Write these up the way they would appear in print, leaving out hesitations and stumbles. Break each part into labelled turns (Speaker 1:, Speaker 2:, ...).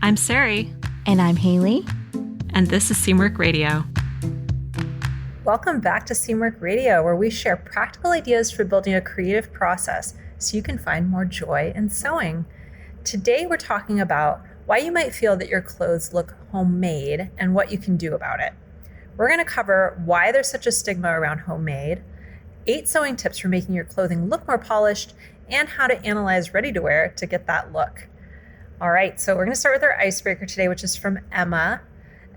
Speaker 1: I'm Sari.
Speaker 2: And I'm Haley.
Speaker 1: And this is Seamwork Radio.
Speaker 3: Welcome back to Seamwork Radio, where we share practical ideas for building a creative process so you can find more joy in sewing. Today, we're talking about why you might feel that your clothes look homemade and what you can do about it. We're going to cover why there's such a stigma around homemade, 8 sewing tips for making your clothing look more polished, and how to analyze ready-to-wear to get that look. All right, so we're going to start with our icebreaker today, which is from Emma.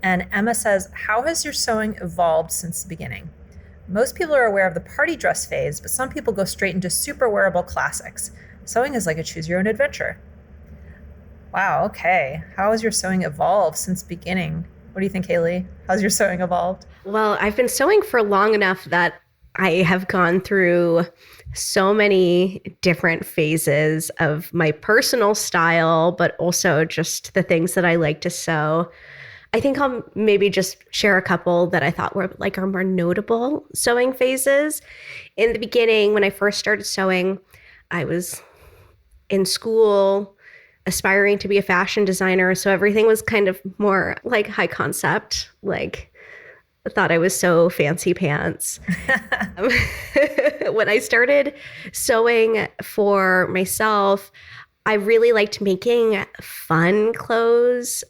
Speaker 3: And Emma says, how has your sewing evolved since the beginning? Most people are aware of the party dress phase, but some people go straight into super wearable classics. Sewing is like a choose your own adventure. Wow, okay. How has your sewing evolved since beginning? What do you think, Haley? How's your sewing evolved?
Speaker 4: Well, I've been sewing for long enough that I have gone through so many different phases of my personal style, but also just the things that I like to sew. I think I'll maybe just share a couple that I thought were like our more notable sewing phases. In the beginning, when I first started sewing, I was in school aspiring to be a fashion designer. So everything was kind of more like high concept, like I thought I was so fancy pants. When I started sewing for myself, I really liked making fun clothes.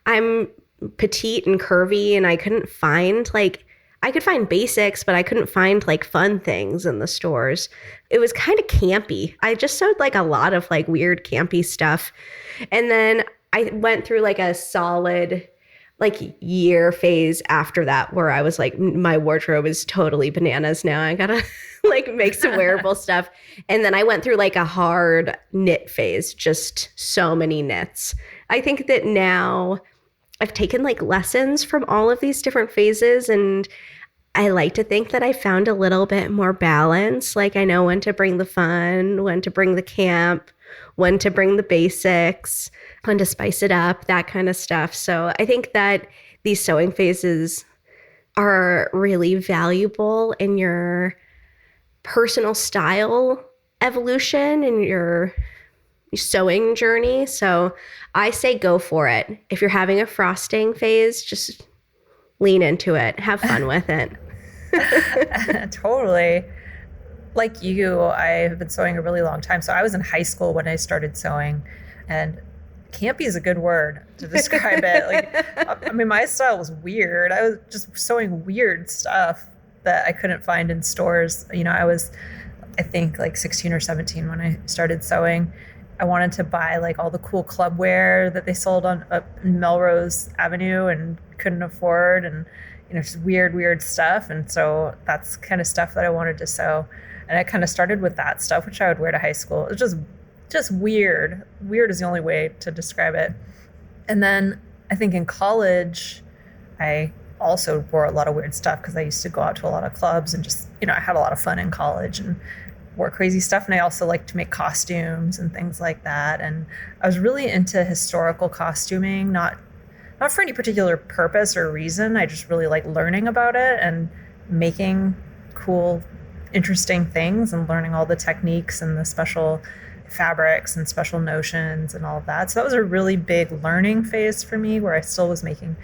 Speaker 4: I'm petite and curvy, and I couldn't find I could find basics, but I couldn't find fun things in the stores. It was kind of campy. I just sewed a lot of weird campy stuff. And then I went through a solid year phase after that where I was my wardrobe is totally bananas now. I gotta make some wearable stuff. And then I went through a hard knit phase, just so many knits. I think that now I've taken lessons from all of these different phases, and I like to think that I found a little bit more balance. I know when to bring the fun, when to bring the camp, when to bring the basics, when to spice it up, that kind of stuff. So I think that these sewing phases are really valuable in your personal style evolution and your sewing journey. So I say go for it. If you're having a frosting phase, just lean into it. Have fun with it.
Speaker 3: Totally. Like you, I have been sewing a really long time. So I was in high school when I started sewing, and campy is a good word to describe it. My style was weird. I was just sewing weird stuff that I couldn't find in stores. I was, I think 16 or 17 when I started sewing. I wanted to buy all the cool club wear that they sold on up in Melrose Avenue and couldn't afford, and just weird stuff. And so that's kind of stuff that I wanted to sew. And I kind of started with that stuff, which I would wear to high school. It was just weird. Weird is the only way to describe it. And then I think in college, I also wore a lot of weird stuff because I used to go out to a lot of clubs and just, I had a lot of fun in college and wore crazy stuff. And I also liked to make costumes and things like that. And I was really into historical costuming, not for any particular purpose or reason. I just really like learning about it and making cool, interesting things and learning all the techniques and the special fabrics and special notions and all of that. So that was a really big learning phase for me, where I still was making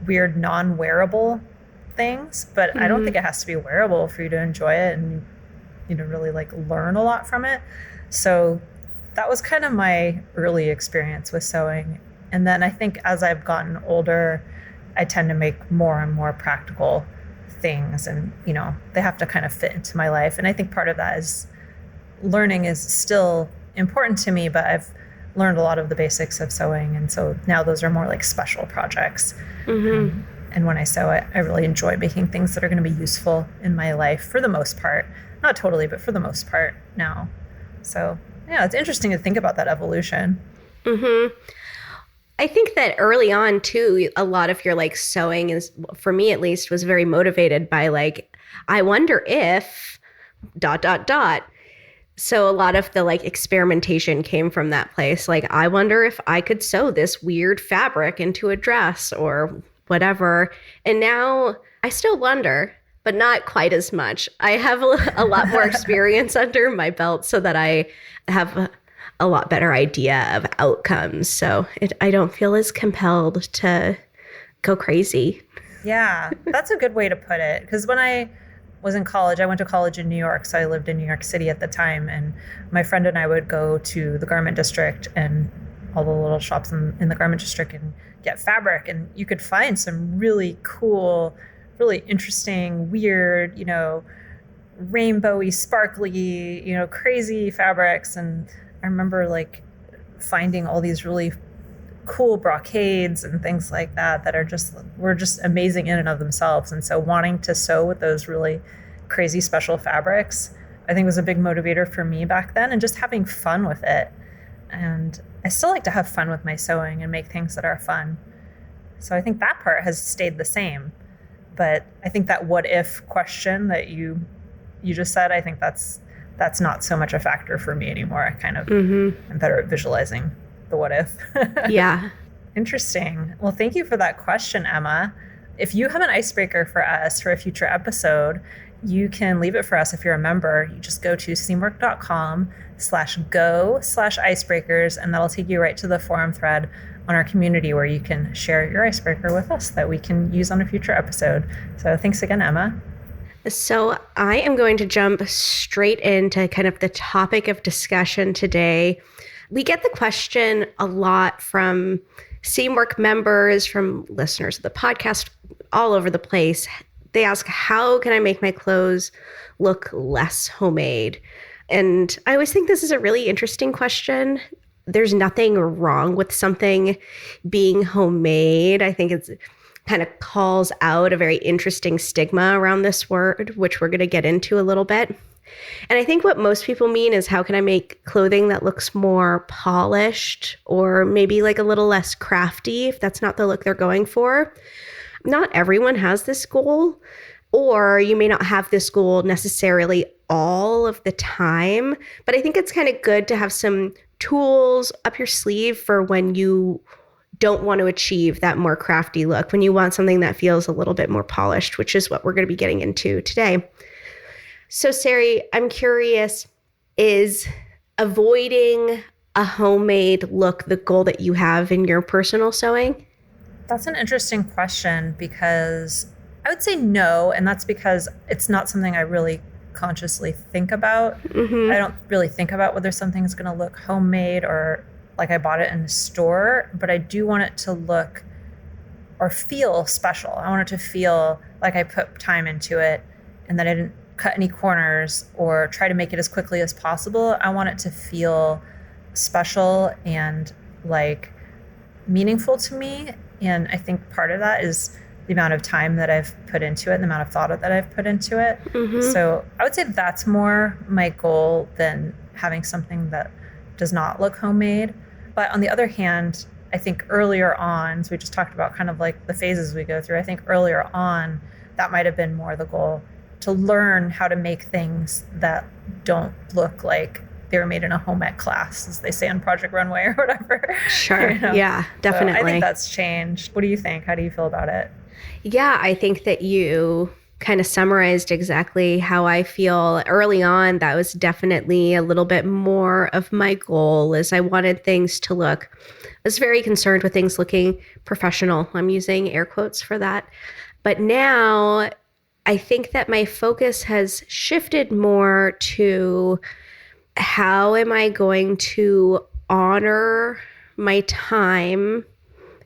Speaker 3: weird non-wearable things, but I don't think it has to be wearable for you to enjoy it and really learn a lot from it. So that was kind of my early experience with sewing. And then I think as I've gotten older, I tend to make more and more practical things, and they have to kind of fit into my life. And I think part of that is learning is still important to me, but I've learned a lot of the basics of sewing, and so now those are more special projects. And when I sew, I really enjoy making things that are going to be useful in my life for the most part. Not totally, but for the most part now. So yeah, it's interesting to think about that evolution.
Speaker 4: I think that early on too, a lot of your sewing is, for me at least, was very motivated by I wonder if ... So a lot of the experimentation came from that place. I wonder if I could sew this weird fabric into a dress or whatever. And now I still wonder, but not quite as much. I have a lot more experience under my belt so that I have a lot better idea of outcomes. So I don't feel as compelled to go crazy.
Speaker 3: Yeah, that's a good way to put it. Because when I was in college, I went to college in New York, so I lived in New York City at the time. And my friend and I would go to the garment district and all the little shops in the garment district and get fabric. And you could find some really cool, really interesting, weird, rainbowy, sparkly, crazy fabrics. And I remember like finding all these really cool brocades and things like that were just amazing in and of themselves. And so wanting to sew with those really crazy special fabrics, I think was a big motivator for me back then, and just having fun with it. And I still like to have fun with my sewing and make things that are fun. So I think that part has stayed the same. But I think that what if question that you just said, I think that's not so much a factor for me anymore. I kind of am better at visualizing the what if.
Speaker 4: Yeah.
Speaker 3: Interesting. Well, thank you for that question, Emma. If you have an icebreaker for us for a future episode, you can leave it for us if you're a member. You just go to seamwork.com/go/icebreakers, and that'll take you right to the forum thread on our community where you can share your icebreaker with us that we can use on a future episode. So thanks again, Emma.
Speaker 4: So I am going to jump straight into kind of the topic of discussion today. We get the question a lot from Seamwork members, from listeners of the podcast, all over the place. They ask, how can I make my clothes look less homemade? And I always think this is a really interesting question. There's nothing wrong with something being homemade. I think it's kind of calls out a very interesting stigma around this word, which we're going to get into a little bit. And I think what most people mean is, how can I make clothing that looks more polished or maybe like a little less crafty if that's not the look they're going for? Not everyone has this goal, or you may not have this goal necessarily all of the time. But I think it's kind of good to have some tools up your sleeve for when you don't want to achieve that more crafty look, when you want something that feels a little bit more polished, which is what we're going to be getting into today. So, Sari, I'm curious, is avoiding a homemade look the goal that you have in your personal sewing?
Speaker 3: That's an interesting question, because I would say no, and that's because it's not something I really consciously think about. I don't really think about whether something's going to look homemade or like I bought it in a store, but I do want it to look or feel special. I want it to feel like I put time into it and that I didn't cut any corners or try to make it as quickly as possible. I want it to feel special and like meaningful to me. And I think part of that is the amount of time that I've put into it and the amount of thought that I've put into it. So I would say that's more my goal than having something that does not look homemade. But on the other hand, I think earlier on, so we just talked about kind of like the phases we go through. I think earlier on, that might have been more the goal, to learn how to make things that don't look like they were made in a home ec class, as they say on Project Runway or whatever.
Speaker 4: Sure. Yeah, definitely.
Speaker 3: So I think that's changed. What do you think? How do you feel about it?
Speaker 4: Yeah, I think that you kind of summarized exactly how I feel. Early on, that was definitely a little bit more of my goal, is I wanted things to look, I was very concerned with things looking professional. I'm using air quotes for that. But now I think that my focus has shifted more to, how am I going to honor my time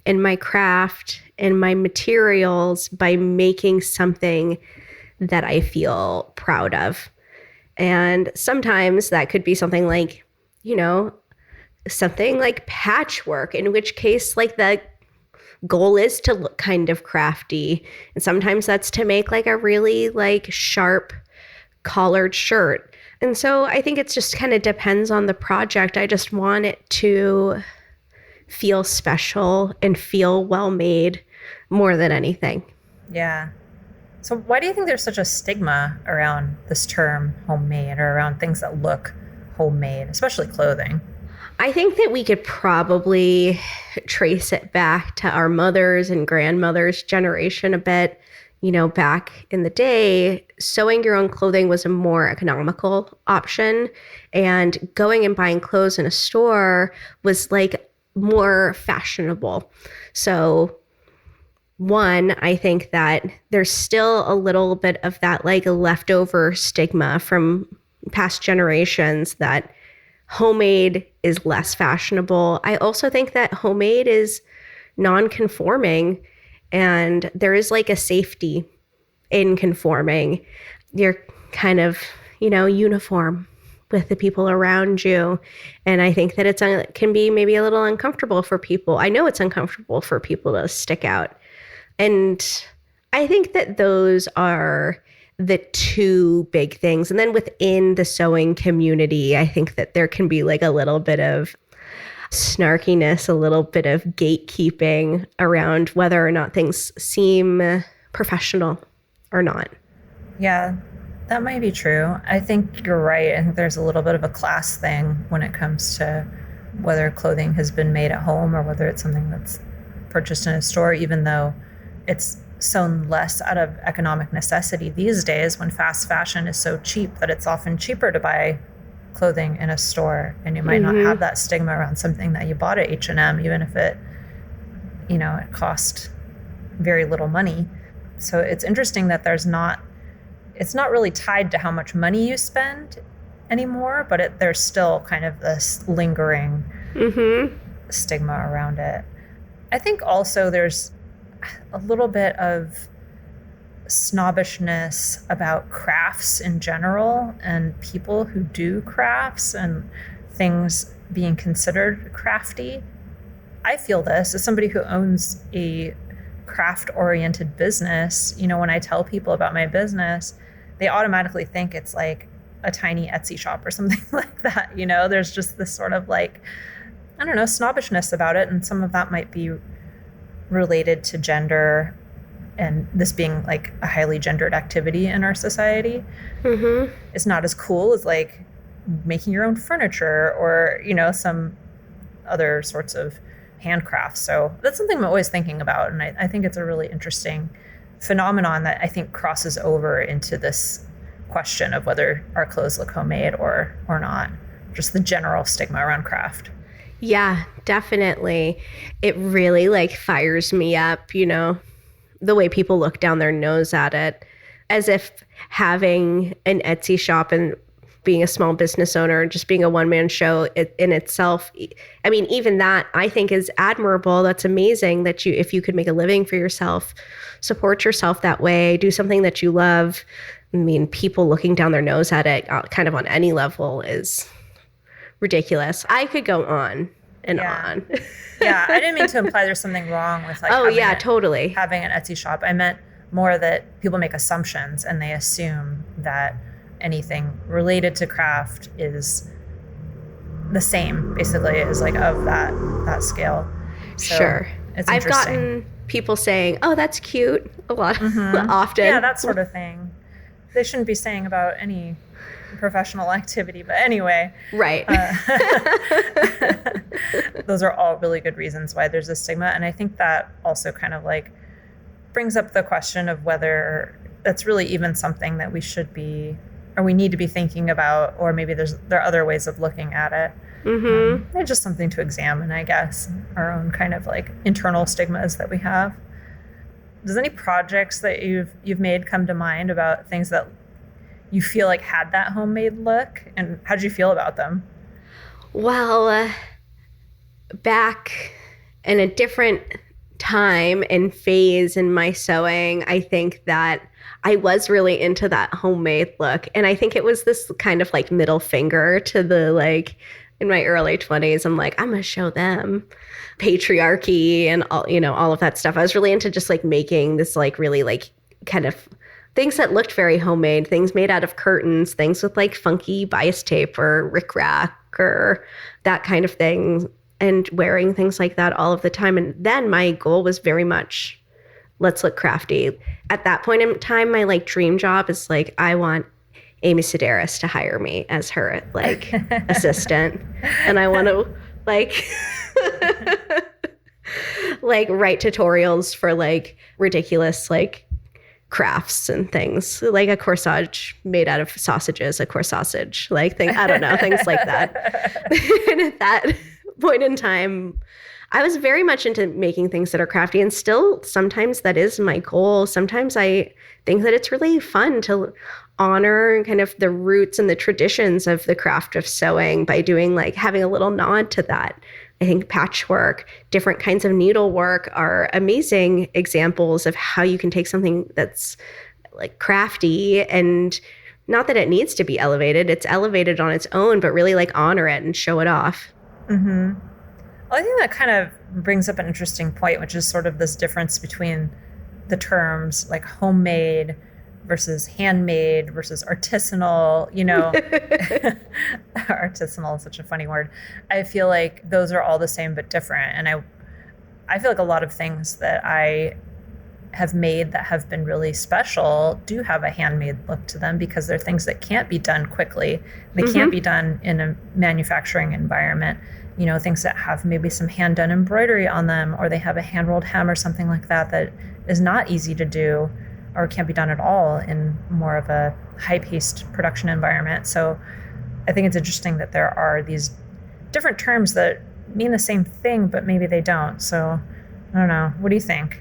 Speaker 4: and my craft and my materials by making something that I feel proud of. And sometimes that could be something like, something like patchwork, in which case like the goal is to look kind of crafty. And sometimes that's to make like a really like sharp collared shirt. And so I think it just kind of depends on the project. I just want it to feel special and feel well made more than anything.
Speaker 3: Yeah. So why do you think there's such a stigma around this term homemade, or around things that look homemade, especially clothing?
Speaker 4: I think that we could probably trace it back to our mothers and grandmothers' generation a bit. back in the day, sewing your own clothing was a more economical option. And going and buying clothes in a store was like more fashionable. So one, I think that there's still a little bit of that like leftover stigma from past generations that homemade is less fashionable. I also think that homemade is non-conforming, and there is like a safety in conforming. You're kind of, uniform with the people around you. And I think that it can be maybe a little uncomfortable for people. I know it's uncomfortable for people to stick out. And I think that those are the two big things. And then within the sewing community, I think that there can be like a little bit of snarkiness, a little bit of gatekeeping around whether or not things seem professional or not.
Speaker 3: Yeah, that might be true. I think you're right. I think there's a little bit of a class thing when it comes to whether clothing has been made at home or whether it's something that's purchased in a store, even though it's sewn less out of economic necessity these days when fast fashion is so cheap that it's often cheaper to buy clothing in a store, and you might not have that stigma around something that you bought at H&M, even if it cost very little money. So it's interesting that it's not really tied to how much money you spend anymore, but there's still kind of this lingering stigma around it. I think also there's a little bit of snobbishness about crafts in general and people who do crafts and things being considered crafty. I feel this as somebody who owns a craft-oriented business. When I tell people about my business, they automatically think it's like a tiny Etsy shop or something like that. There's just this sort of like, I don't know, snobbishness about it. And some of that might be related to gender and this being like a highly gendered activity in our society. It's not as cool as like making your own furniture or, some other sorts of handcrafts. So that's something I'm always thinking about. And I think it's a really interesting phenomenon that I think crosses over into this question of whether our clothes look homemade or not. Just the general stigma around craft.
Speaker 4: Yeah, definitely. It really like fires me up, the way people look down their nose at it, as if having an Etsy shop and being a small business owner, just being a one-man show in itself. I mean, even that I think is admirable. That's amazing that if you could make a living for yourself, support yourself that way, do something that you love. I mean, people looking down their nose at it kind of on any level is ridiculous. I could go on and on.
Speaker 3: Yeah, I didn't mean to imply there's something wrong with like
Speaker 4: totally
Speaker 3: having an Etsy shop. I meant more that people make assumptions and they assume that anything related to craft is the same, basically, as like of that scale. So
Speaker 4: sure.
Speaker 3: It's
Speaker 4: I've gotten people saying, "Oh, that's cute," a lot often.
Speaker 3: Yeah, that sort of thing. They shouldn't be saying about any professional activity, but anyway.
Speaker 4: Right.
Speaker 3: Those are all really good reasons why there's a stigma. And I think that also kind of like brings up the question of whether that's really even something that we should be, or we need to be thinking about, or maybe there are other ways of looking at it. It's just something to examine, I guess, our own kind of like internal stigmas that we have. Does any projects that you've made come to mind about things that you feel like had that homemade look, and how did you feel about them?
Speaker 4: Well, back in a different time and phase in my sewing, I think that I was really into that homemade look. And I think it was this kind of like middle finger to the like, in my early 20s, I'm like, I'm going to show them patriarchy and all of that stuff. I was really into just like making this like really like kind of things that looked very homemade, things made out of curtains, things with like funky bias tape or rickrack or that kind of thing, and wearing things like that all of the time. And then my goal was very much, let's look crafty. At that point in time, my like dream job is like, I want Amy Sedaris to hire me as her like assistant. And I want to like like write tutorials for like ridiculous like crafts and things, like a corsage made out of sausages, a corsage like thing. I don't know, things like that. And at that point in time, I was very much into making things that are crafty, and still sometimes that is my goal. Sometimes I think that it's really fun to honor kind of the roots and the traditions of the craft of sewing by doing like having a little nod to that. I think patchwork, different kinds of needlework are amazing examples of how you can take something that's like crafty, and not that it needs to be elevated, it's elevated on its own, but really like honor it and show it off.
Speaker 3: Mm-hmm. Well, I think that kind of brings up an interesting point, which is sort of this difference between the terms like homemade versus handmade versus artisanal, artisanal is such a funny word. I feel like those are all the same but different. And I feel like a lot of things that I have made that have been really special do have a handmade look to them, because they're things that can't be done quickly. They can't be done in a manufacturing environment. Things that have maybe some hand done embroidery on them, or they have a hand rolled hem or something like that that is not easy to do or can't be done at all in more of a high-paced production environment. So I think it's interesting that there are these different terms that mean the same thing, but maybe they don't. So I don't know. What do you think?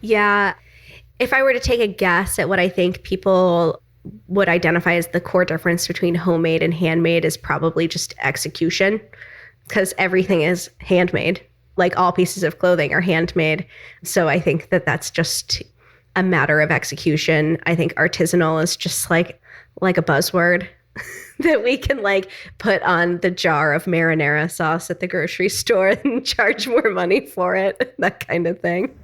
Speaker 4: Yeah. If I were to take a guess at what I think people would identify as the core difference between homemade and handmade is probably just execution, because everything is handmade. Like all pieces of clothing are handmade. So I think that that's just a matter of execution. I think artisanal is just like a buzzword that we can like put on the jar of marinara sauce at the grocery store and charge more money for it, that kind of thing.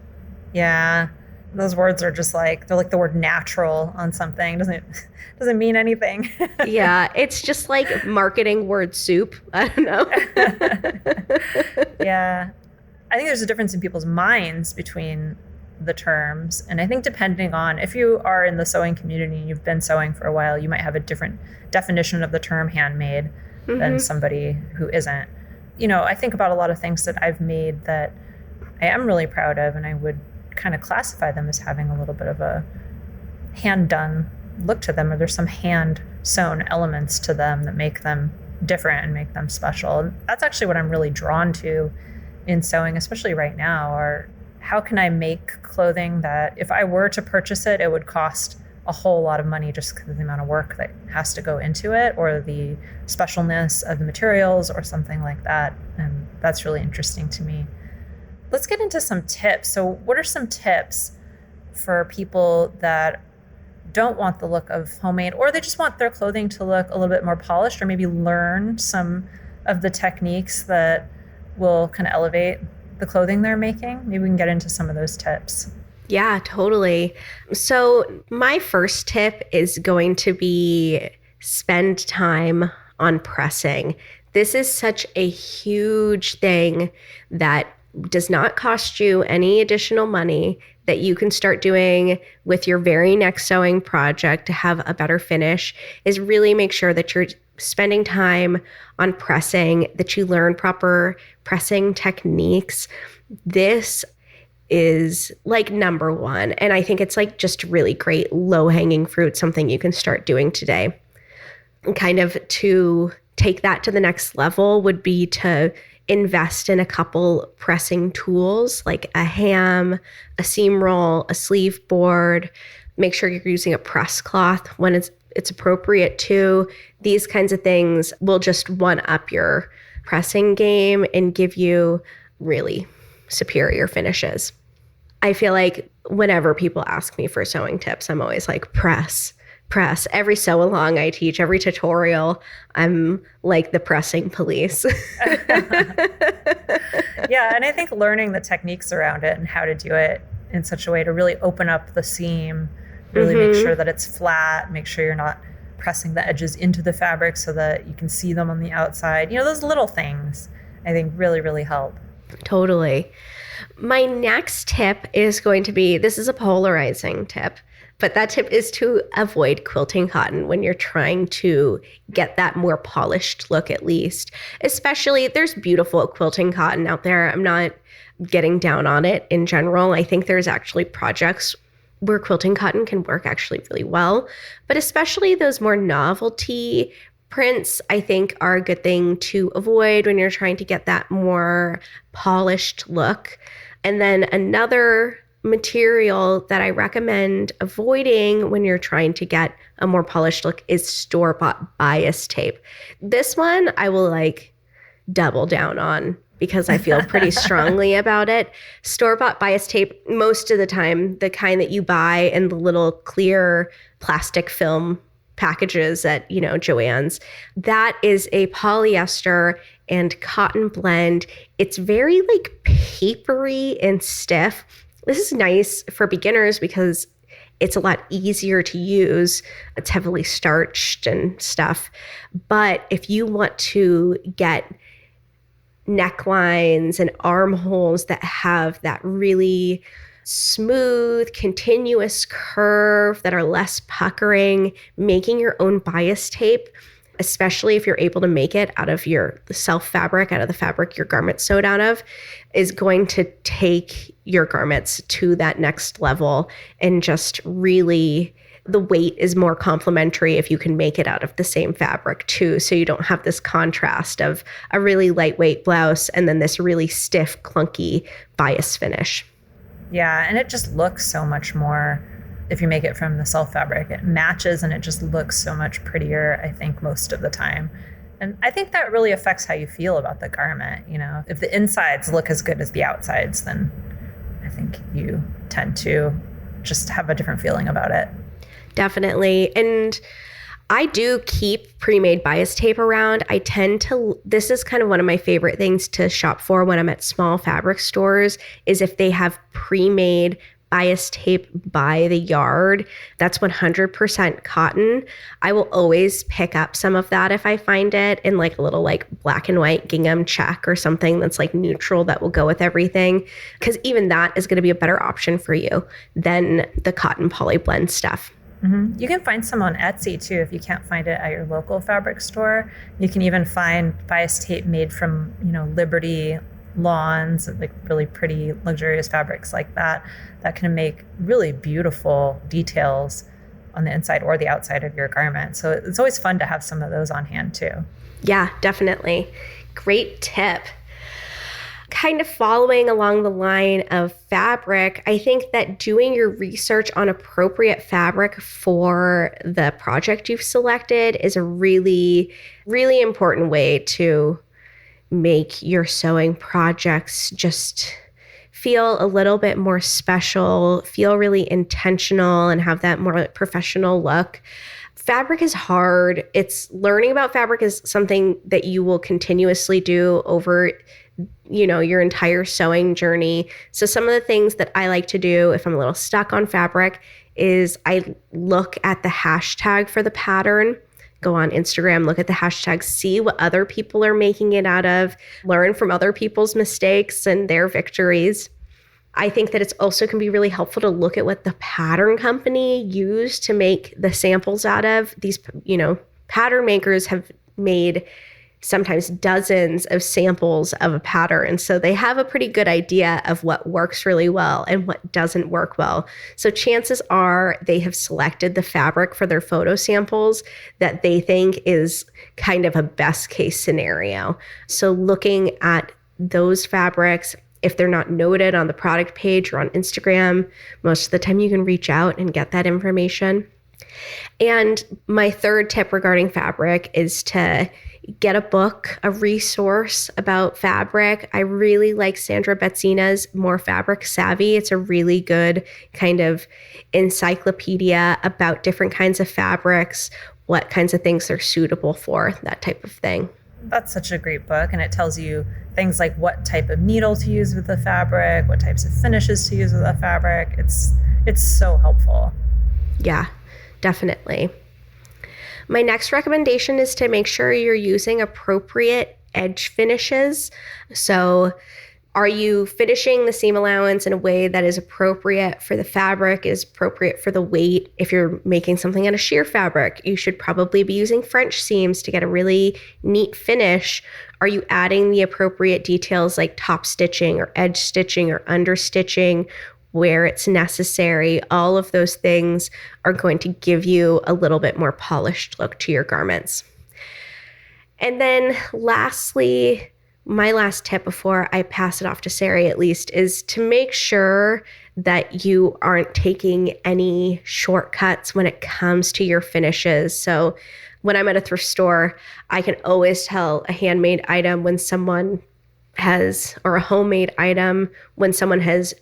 Speaker 3: Yeah, those words are just like, they're like the word natural on something. Doesn't mean anything.
Speaker 4: Yeah, it's just like marketing word soup. I don't know.
Speaker 3: Yeah, I think there's a difference in people's minds between the terms. And I think depending on if you are in the sewing community and you've been sewing for a while, you might have a different definition of the term handmade than somebody who isn't. I think about a lot of things that I've made that I am really proud of, and I would kind of classify them as having a little bit of a hand done look to them, or there's some hand sewn elements to them that make them different and make them special. And that's actually what I'm really drawn to in sewing, especially right now, or how can I make clothing that if I were to purchase it, it would cost a whole lot of money just because of the amount of work that has to go into it, or the specialness of the materials or something like that. And that's really interesting to me. Let's get into some tips. So what are some tips for people that don't want the look of homemade, or they just want their clothing to look a little bit more polished, or maybe learn some of the techniques that will kind of elevate the clothing they're making? Maybe we can get into some of those tips.
Speaker 4: Yeah, totally. So my first tip is going to be spend time on pressing. This is such a huge thing that does not cost you any additional money, that you can start doing with your very next sewing project to have a better finish, is really make sure that you're spending time on pressing, that you learn proper pressing techniques. This is like number one. And I think it's like just really great low-hanging fruit, something you can start doing today. And kind of to take that to the next level would be to invest in a couple pressing tools like a ham, a seam roll, a sleeve board. Make sure you're using a press cloth when it's appropriate too. These kinds of things will just one up your pressing game and give you really superior finishes. I feel like whenever people ask me for sewing tips, I'm always like, press. Every sew along I teach, every tutorial, I'm like the pressing police.
Speaker 3: Yeah, and I think learning the techniques around it and how to do it in such a way to really open up the seam, really make sure that it's flat, make sure you're not pressing the edges into the fabric so that you can see them on the outside. Those little things I think really, really help.
Speaker 4: Totally. My next tip is going to be, this is a polarizing tip, but that tip is to avoid quilting cotton when you're trying to get that more polished look, at least. Especially, there's beautiful quilting cotton out there. I'm not getting down on it in general. I think there's actually projects where quilting cotton can work actually really well. But especially those more novelty prints, I think, are a good thing to avoid when you're trying to get that more polished look. And then another material that I recommend avoiding when you're trying to get a more polished look is store-bought bias tape. This one I will double down on because I feel pretty strongly about it. Store-bought bias tape, most of the time, the kind that you buy in the little clear plastic film packages at, Joann's, that is a polyester and cotton blend. It's very papery and stiff. This is nice for beginners because it's a lot easier to use. It's heavily starched and stuff. But if you want to get necklines and armholes that have that really smooth, continuous curve that are less puckering, making your own bias tape, especially if you're able to make it out of your self fabric, out of the fabric your garment sewed out of, is going to take your garments to that next level. And just really, the weight is more complementary if you can make it out of the same fabric too. So you don't have this contrast of a really lightweight blouse and then this really stiff, clunky bias finish.
Speaker 3: Yeah, and it just looks so much more, if you make it from the self fabric, it matches and it just looks so much prettier, I think, most of the time. And I think that really affects how you feel about the garment. If the insides look as good as the outsides, then I think you tend to just have a different feeling about it.
Speaker 4: Definitely. And I do keep pre-made bias tape around. This is kind of one of my favorite things to shop for when I'm at small fabric stores, is if they have pre-made bias tape by the yard. That's 100% cotton. I will always pick up some of that if I find it in a little black and white gingham check or something that's neutral that will go with everything. Because even that is going to be a better option for you than the cotton poly blend stuff.
Speaker 3: Mm-hmm. You can find some on Etsy too if you can't find it at your local fabric store. You can even find bias tape made from, Liberty lawns, really pretty luxurious fabrics like that can make really beautiful details on the inside or the outside of your garment. So it's always fun to have some of those on hand too.
Speaker 4: Yeah, definitely. Great tip. Kind of following along the line of fabric, I think that doing your research on appropriate fabric for the project you've selected is a really, really important way to make your sewing projects just feel a little bit more special, feel really intentional, and have that more professional look. Fabric is hard. Learning about fabric is something that you will continuously do over your entire sewing journey. So some of the things that I like to do if I'm a little stuck on fabric is I look at the hashtag for the pattern, go on Instagram, look at the hashtag, see what other people are making it out of, learn from other people's mistakes and their victories. I think that it's also can be really helpful to look at what the pattern company used to make the samples out of. These, pattern makers have made sometimes dozens of samples of a pattern. So they have a pretty good idea of what works really well and what doesn't work well. So chances are they have selected the fabric for their photo samples that they think is kind of a best case scenario. So looking at those fabrics, if they're not noted on the product page or on Instagram, most of the time you can reach out and get that information. And my third tip regarding fabric is to get a book, a resource about fabric. I really like Sandra Betzina's More Fabric Savvy. It's a really good kind of encyclopedia about different kinds of fabrics, what kinds of things they're suitable for, that type of thing.
Speaker 3: That's such a great book, and it tells you things like what type of needle to use with the fabric, what types of finishes to use with the fabric. It's so helpful.
Speaker 4: Yeah, definitely. My next recommendation is to make sure you're using appropriate edge finishes. So are you finishing the seam allowance in a way that is appropriate for the fabric, is appropriate for the weight? If you're making something out of sheer fabric, you should probably be using French seams to get a really neat finish. Are you adding the appropriate details like top stitching or edge stitching or under stitching? where it's necessary. All of those things are going to give you a little bit more polished look to your garments. And then lastly, my last tip before I pass it off to Sari at least is to make sure that you aren't taking any shortcuts when it comes to your finishes. So when I'm at a thrift store, I can always tell a handmade item when someone has, or a homemade item when someone has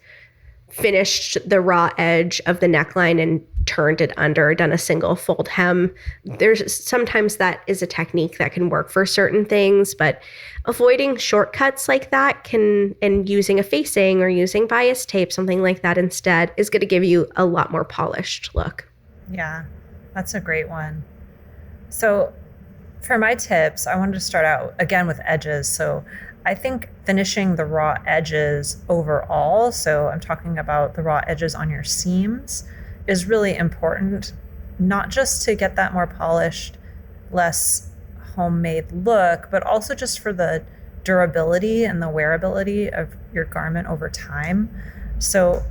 Speaker 4: finished the raw edge of the neckline and turned it under, done a single fold hem. There's sometimes that is a technique that can work for certain things, but avoiding shortcuts like that and using a facing or using bias tape, something like that instead, is going to give you a lot more polished look.
Speaker 3: Yeah, that's a great one. So for my tips, I wanted to start out again with edges. So I think finishing the raw edges overall, so I'm talking about the raw edges on your seams, is really important, not just to get that more polished, less homemade look, but also just for the durability and the wearability of your garment over time. So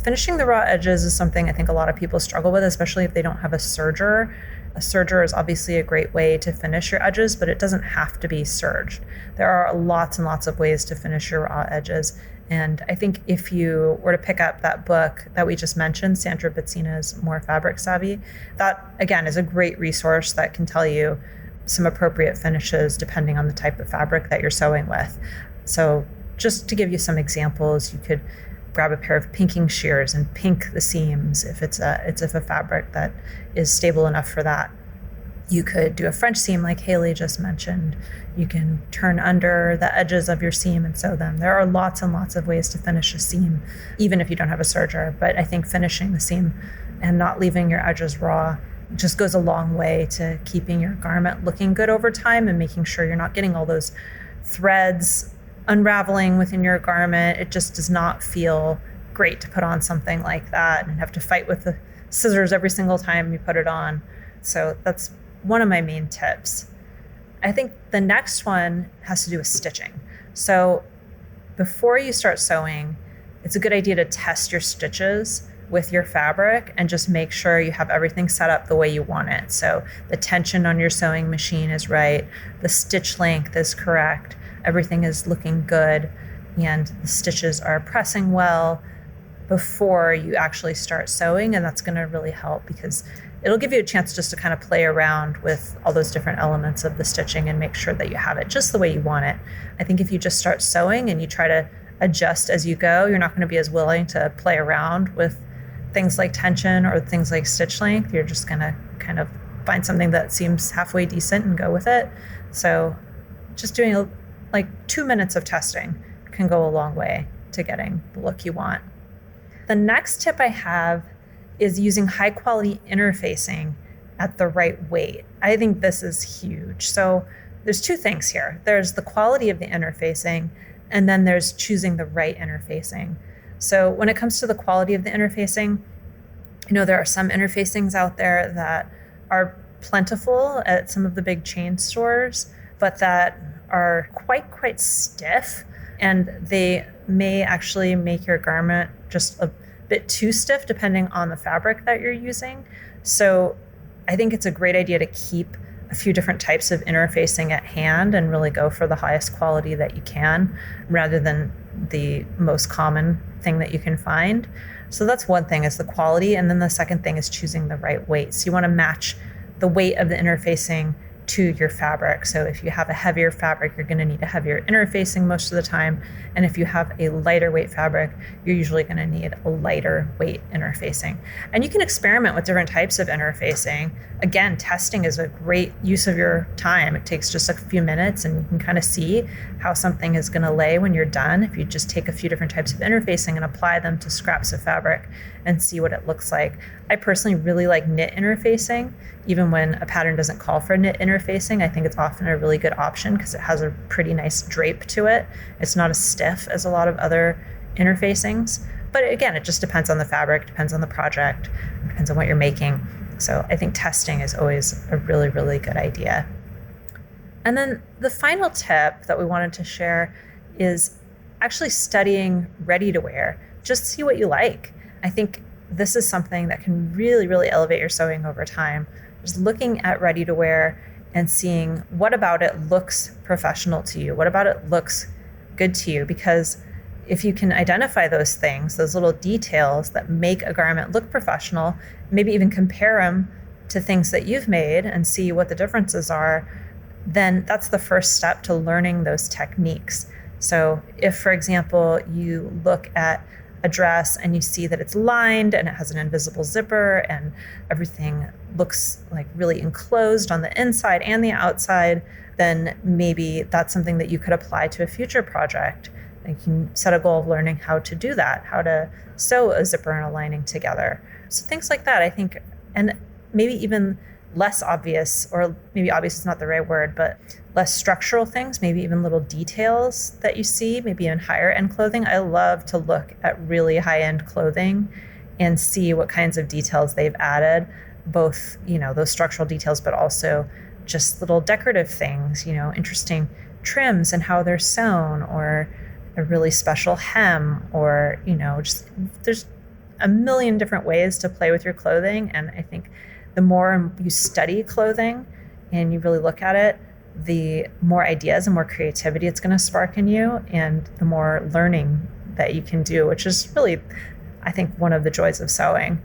Speaker 3: finishing the raw edges is something I think a lot of people struggle with, especially if they don't have a serger. A serger is obviously a great way to finish your edges, but it doesn't have to be serged. There are lots and lots of ways to finish your raw edges. And I think if you were to pick up that book that we just mentioned, Sandra Betzina's More Fabric Savvy, that again is a great resource that can tell you some appropriate finishes depending on the type of fabric that you're sewing with. So just to give you some examples, you could grab a pair of pinking shears and pink the seams if it's a fabric that is stable enough for that. You could do a French seam like Haley just mentioned. You can turn under the edges of your seam and sew them. There are lots and lots of ways to finish a seam, even if you don't have a serger. But I think finishing the seam and not leaving your edges raw just goes a long way to keeping your garment looking good over time and making sure you're not getting all those threads unraveling within your garment. It just does not feel great to put on something like that and have to fight with the scissors every single time you put it on. So that's one of my main tips. I think the next one has to do with stitching. So before you start sewing, it's a good idea to test your stitches with your fabric and just make sure you have everything set up the way you want it. So the tension on your sewing machine is right, the stitch length is correct, everything is looking good, and the stitches are pressing well before you actually start sewing. And that's going to really help because it'll give you a chance just to kind of play around with all those different elements of the stitching and make sure that you have it just the way you want it. I think if you just start sewing and you try to adjust as you go, you're not going to be as willing to play around with things like tension or things like stitch length. You're just going to kind of find something that seems halfway decent and go with it. So just doing like 2 minutes of testing can go a long way to getting the look you want. The next tip I have is using high quality interfacing at the right weight. I think this is huge. So there's two things here. There's the quality of the interfacing, and then there's choosing the right interfacing. So when it comes to the quality of the interfacing, there are some interfacings out there that are plentiful at some of the big chain stores, but that are quite stiff, and they may actually make your garment just a bit too stiff depending on the fabric that you're using. So I think it's a great idea to keep a few different types of interfacing at hand and really go for the highest quality that you can rather than the most common thing that you can find. So that's one thing, is the quality. And then the second thing is choosing the right weight. So you want to match the weight of the interfacing to your fabric. So if you have a heavier fabric, you're going to need a heavier interfacing most of the time. And if you have a lighter weight fabric, you're usually going to need a lighter weight interfacing. And you can experiment with different types of interfacing. Again, testing is a great use of your time. It takes just a few minutes and you can kind of see how something is going to lay when you're done. If you just take a few different types of interfacing and apply them to scraps of fabric and see what it looks like. I personally really like knit interfacing. Even when a pattern doesn't call for knit interfacing, I think it's often a really good option because it has a pretty nice drape to it. It's not as stiff as a lot of other interfacings. But again, it just depends on the fabric, depends on the project, depends on what you're making. So I think testing is always a really, really good idea. And then the final tip that we wanted to share is actually studying ready to wear. just see what you like. I think this is something that can really, really elevate your sewing over time. Just looking at ready to wear and seeing what about it looks professional to you, what about it looks good to you. Because if you can identify those things, those little details that make a garment look professional, maybe even compare them to things that you've made and see what the differences are, then that's the first step to learning those techniques. So if, for example, you look at a dress and you see that it's lined and it has an invisible zipper and everything looks like really enclosed on the inside and the outside, then maybe that's something that you could apply to a future project. You can set a goal of learning how to do that, how to sew a zipper and a lining together. So things like that, I think, and maybe even less obvious, or maybe obvious is not the right word, but less structural things, maybe even little details that you see, maybe in higher end clothing. I love to look at really high end clothing and see what kinds of details they've added, both, those structural details, but also just little decorative things, interesting trims and how they're sewn, or a really special hem, or, just there's a million different ways to play with your clothing. And I think the more you study clothing and you really look at it, the more ideas and more creativity it's going to spark in you, and the more learning that you can do, which is really, I think, one of the joys of sewing.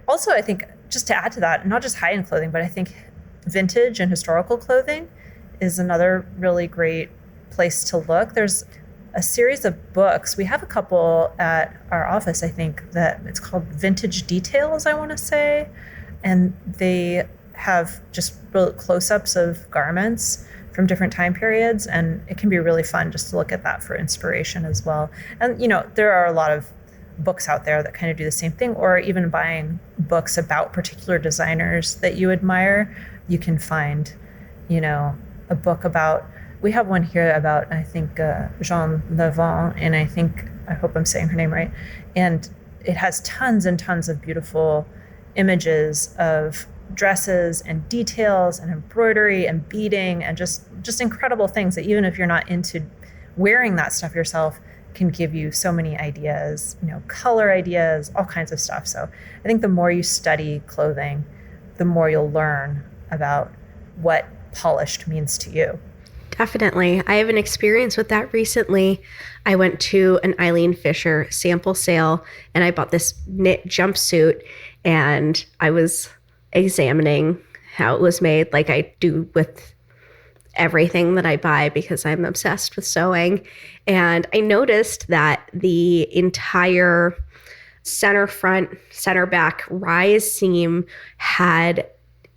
Speaker 3: Also, I think, just to add to that, not just high-end clothing, but I think vintage and historical clothing is another really great place to look. There's a series of books. We have a couple at our office, I think, that it's called Vintage Details, I want to say. And they have just real close-ups of garments from different time periods. And it can be really fun just to look at that for inspiration as well. And, there are a lot of books out there that kind of do the same thing, or even buying books about particular designers that you admire. You can find, a book about, we have one here about, I think, Jean Levent, and I hope I'm saying her name right. And it has tons and tons of beautiful images of dresses and details and embroidery and beading and just incredible things that, even if you're not into wearing that stuff yourself, can give you so many ideas, color ideas, all kinds of stuff. So I think the more you study clothing, the more you'll learn about what polished means to you.
Speaker 4: Definitely. I have an experience with that recently. I went to an Eileen Fisher sample sale and I bought this knit jumpsuit, and I was examining how it was made, like I do with everything that I buy because I'm obsessed with sewing. And I noticed that the entire center front, center back rise seam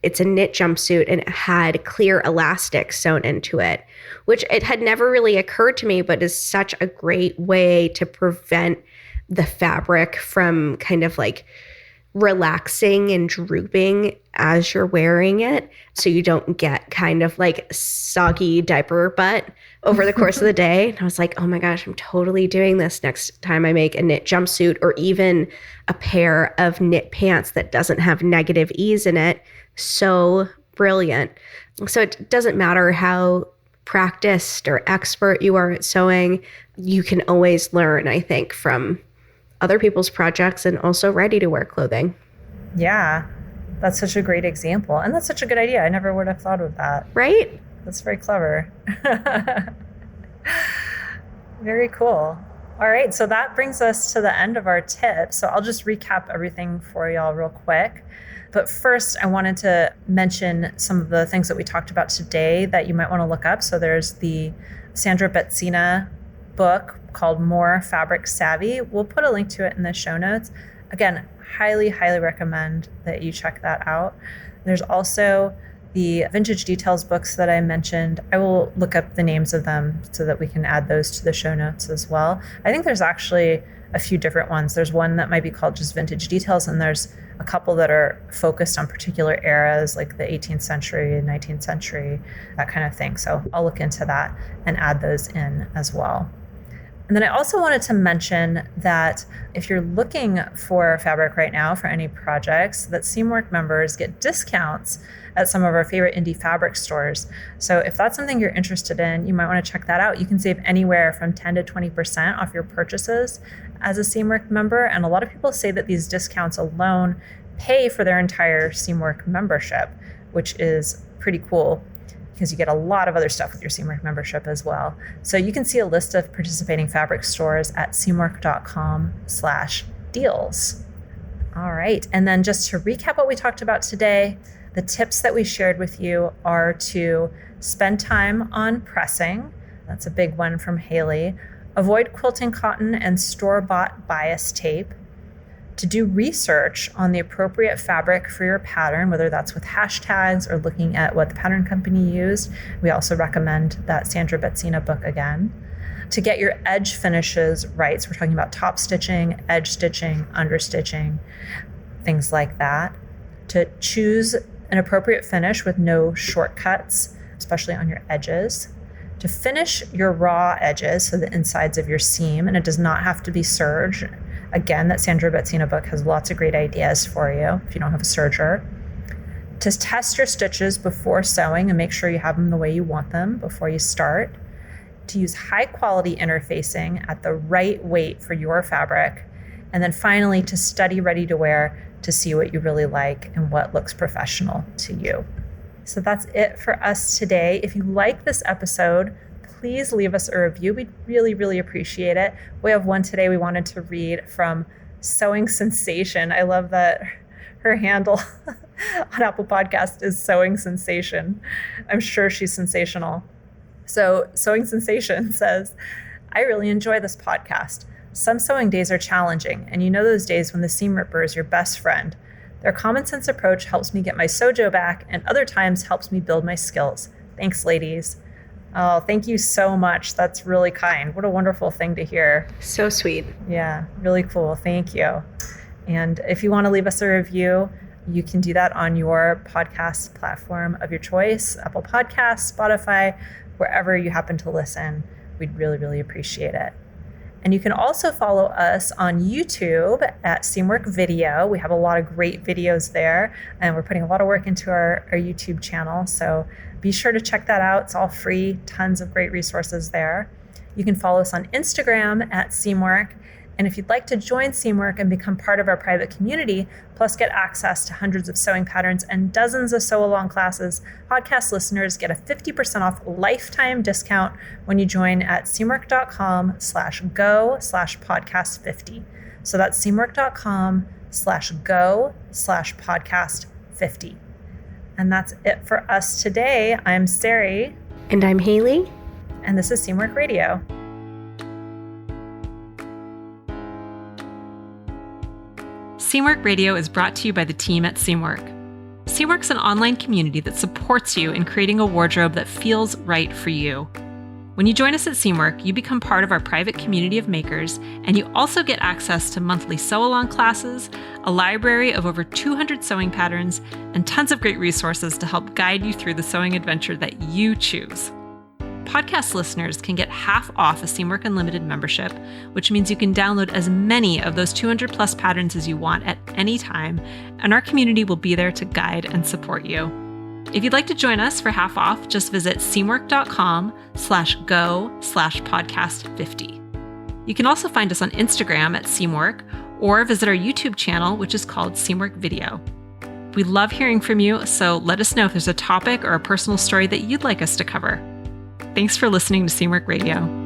Speaker 4: it's a knit jumpsuit, and it had clear elastic sewn into it, which it had never really occurred to me, but is such a great way to prevent the fabric from kind of like relaxing and drooping as you're wearing it, so you don't get kind of like soggy diaper butt over the course of the day. And I was like, oh my gosh, I'm totally doing this next time I make a knit jumpsuit, or even a pair of knit pants that doesn't have negative ease in it. So brilliant. So it doesn't matter how practiced or expert you are at sewing, you can always learn, I think, from other people's projects and also ready-to-wear clothing.
Speaker 3: Yeah, that's such a great example. And that's such a good idea. I never would have thought of that.
Speaker 4: Right?
Speaker 3: That's very clever. Very cool. All right, so that brings us to the end of our tips. So I'll just recap everything for y'all real quick. But first, I wanted to mention some of the things that we talked about today that you might want to look up. So there's the Sandra Betsina book called More Fabric Savvy. We'll put a link to it in the show notes. Again, highly, highly recommend that you check that out. There's also the Vintage Details books that I mentioned. I will look up the names of them so that we can add those to the show notes as well. I think there's actually a few different ones. There's one that might be called just Vintage Details, and there's a couple that are focused on particular eras, like the 18th century and 19th century, that kind of thing. So I'll look into that and add those in as well. And then I also wanted to mention that if you're looking for fabric right now for any projects, that Seamwork members get discounts at some of our favorite indie fabric stores. So if that's something you're interested in, you might want to check that out. You can save anywhere from 10 to 20% off your purchases as a Seamwork member. And a lot of people say that these discounts alone pay for their entire Seamwork membership, which is pretty cool, because you get a lot of other stuff with your Seamwork membership as well. So you can see a list of participating fabric stores at seamwork.com/deals. All right. And then just to recap what we talked about today, the tips that we shared with you are to spend time on pressing. That's a big one from Haley. Avoid quilting cotton and store-bought bias tape. To do research on the appropriate fabric for your pattern, whether that's with hashtags or looking at what the pattern company used. We also recommend that Sandra Betsina book again. To get your edge finishes right, so we're talking about top stitching, edge stitching, understitching, things like that. To choose an appropriate finish with no shortcuts, especially on your edges. To finish your raw edges, so the insides of your seam, and it does not have to be serged. Again, that Sandra Betsina book has lots of great ideas for you if you don't have a serger. To test your stitches before sewing and make sure you have them the way you want them before you start. To use high quality interfacing at the right weight for your fabric. And then finally, to study ready to wear to see what you really like and what looks professional to you. So that's it for us today. If you like this episode, please leave us a review. We'd really, really appreciate it. We have one today we wanted to read from Sewing Sensation. I love that her handle on Apple Podcast is Sewing Sensation. I'm sure she's sensational. So Sewing Sensation says, I really enjoy this podcast. Some sewing days are challenging, and you know those days when the seam ripper is your best friend. Their common sense approach helps me get my sojo back, and other times helps me build my skills. Thanks, ladies. Oh, thank you so much. That's really kind. What a wonderful thing to hear.
Speaker 4: So sweet.
Speaker 3: Yeah, really cool. Thank you. And if you want to leave us a review, you can do that on your podcast platform of your choice, Apple Podcasts, Spotify, wherever you happen to listen. We'd really, really appreciate it. And you can also follow us on YouTube at Seamwork Video. We have a lot of great videos there, and we're putting a lot of work into our YouTube channel. So be sure to check that out. It's all free, tons of great resources there. You can follow us on Instagram at Seamwork. And if you'd like to join Seamwork and become part of our private community, plus get access to hundreds of sewing patterns and dozens of sew-along classes, podcast listeners get a 50% off lifetime discount when you join at seamwork.com/go/podcast50. So that's seamwork.com/go/podcast50. And that's it for us today. I'm Sari.
Speaker 4: And I'm Haley.
Speaker 3: And this is Seamwork Radio.
Speaker 1: Seamwork Radio is brought to you by the team at Seamwork. Seamwork's an online community that supports you in creating a wardrobe that feels right for you. When you join us at Seamwork, you become part of our private community of makers, and you also get access to monthly sew-along classes, a library of over 200 sewing patterns, and tons of great resources to help guide you through the sewing adventure that you choose. Podcast listeners can get half off a Seamwork Unlimited membership, which means you can download as many of those 200 plus patterns as you want at any time, and our community will be there to guide and support you. If you'd like to join us for half off, just visit seamwork.com/go/podcast50. You can also find us on Instagram at Seamwork, or visit our YouTube channel, which is called Seamwork Video. We love hearing from you, so let us know if there's a topic or a personal story that you'd like us to cover. Thanks for listening to Seamwork Radio.